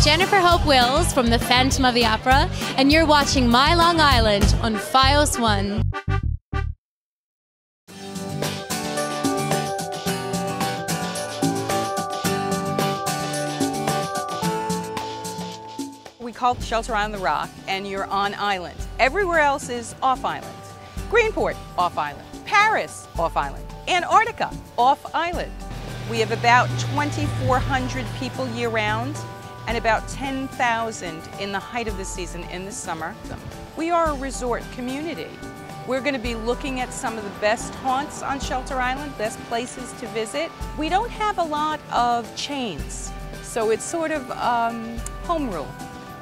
Jennifer Hope Wills from The Phantom of the Opera, and you're watching My Long Island on FiOS 1. We call Shelter Island the Rock, and you're on island. Everywhere else is off island. Greenport, off island. Paris, off island. Antarctica, off island. We have about 2,400 people year round, and about 10,000 in the height of the season in the summer. We are a resort community. We're going to be looking at some of the best haunts on Shelter Island, best places to visit. We don't have a lot of chains, so it's sort of home rule.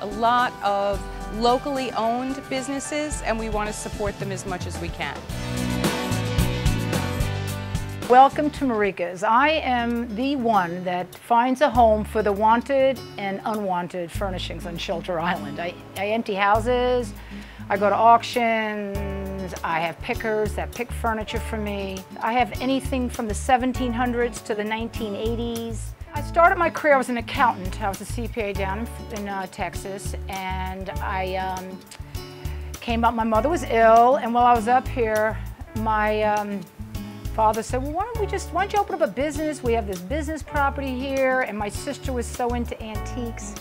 A lot of locally owned businesses, and we want to support them as much as we can. Welcome to Marika's. I am the one that finds a home for the wanted and unwanted furnishings on Shelter Island. I empty houses, I go to auctions, I have pickers that pick furniture for me. I have anything from the 1700s to the 1980s. I started my career, I was an accountant. I was a CPA down in Texas, and I came up, my mother was ill, and while I was up here, my father said, well, why don't you open up a business? We have this business property here, and my sister was so into antiques.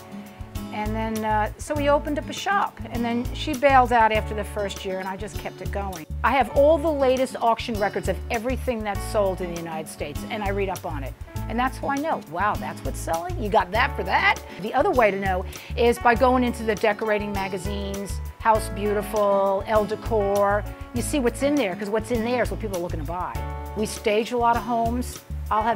And then, so we opened up a shop, and then she bailed out after the first year, and I just kept it going. I have all the latest auction records of everything that's sold in the United States, and I read up on it. And that's how I know, wow, that's what's selling? You got that for that? The other way to know is by going into the decorating magazines, House Beautiful, Elle Decor. You see what's in there, because what's in there is what people are looking to buy. We stage a lot of homes.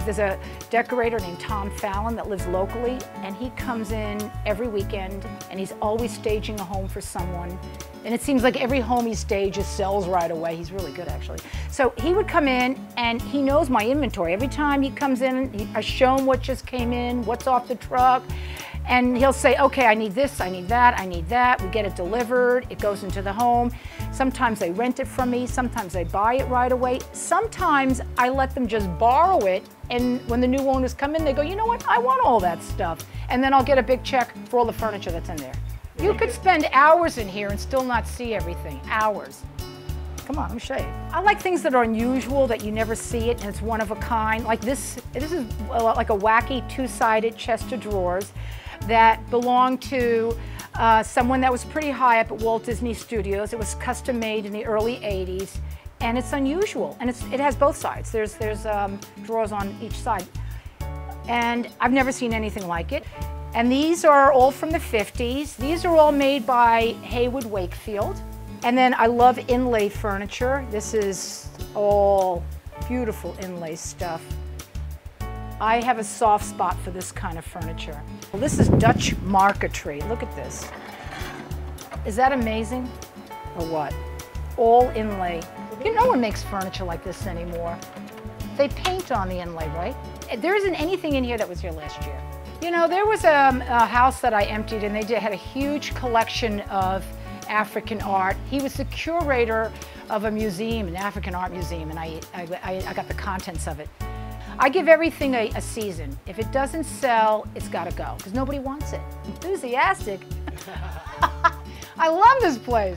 There's a decorator named Tom Fallon that lives locally, and he comes in every weekend, and he's always staging a home for someone. And it seems like every home he stages sells right away. He's really good, actually. So he would come in, and he knows my inventory. Every time he comes in, I show him what just came in, what's off the truck, and he'll say, okay, I need this, I need that, I need that. We get it delivered, it goes into the home. Sometimes they rent it from me, sometimes they buy it right away. Sometimes I let them just borrow it, and when the new owners come in, they go, you know what, I want all that stuff. And then I'll get a big check for all the furniture that's in there. You could spend hours in here and still not see everything, hours. Come on, let me show you. I like things that are unusual, that you never see it, and it's one of a kind. Like this is like a wacky two-sided chest of drawers that belonged to someone that was pretty high up at Walt Disney Studios. It was custom made in the early 80s, and it's unusual, and it has both sides. There's drawers on each side, and I've never seen anything like it. And these are all from the 50s. These are all made by Haywood Wakefield. And then I love inlay furniture. This is all beautiful inlay stuff. I have a soft spot for this kind of furniture. Well, this is Dutch marquetry. Look at this. Is that amazing? Or what? All inlay. No one makes furniture like this anymore. They paint on the inlay, right? There isn't anything in here that was here last year. You know, there was a house that I emptied, and they had a huge collection of African art. He was the curator of a museum, an African art museum, and I got the contents of it. I give everything a season. If it doesn't sell, it's got to go, because nobody wants it. Enthusiastic. I love this place.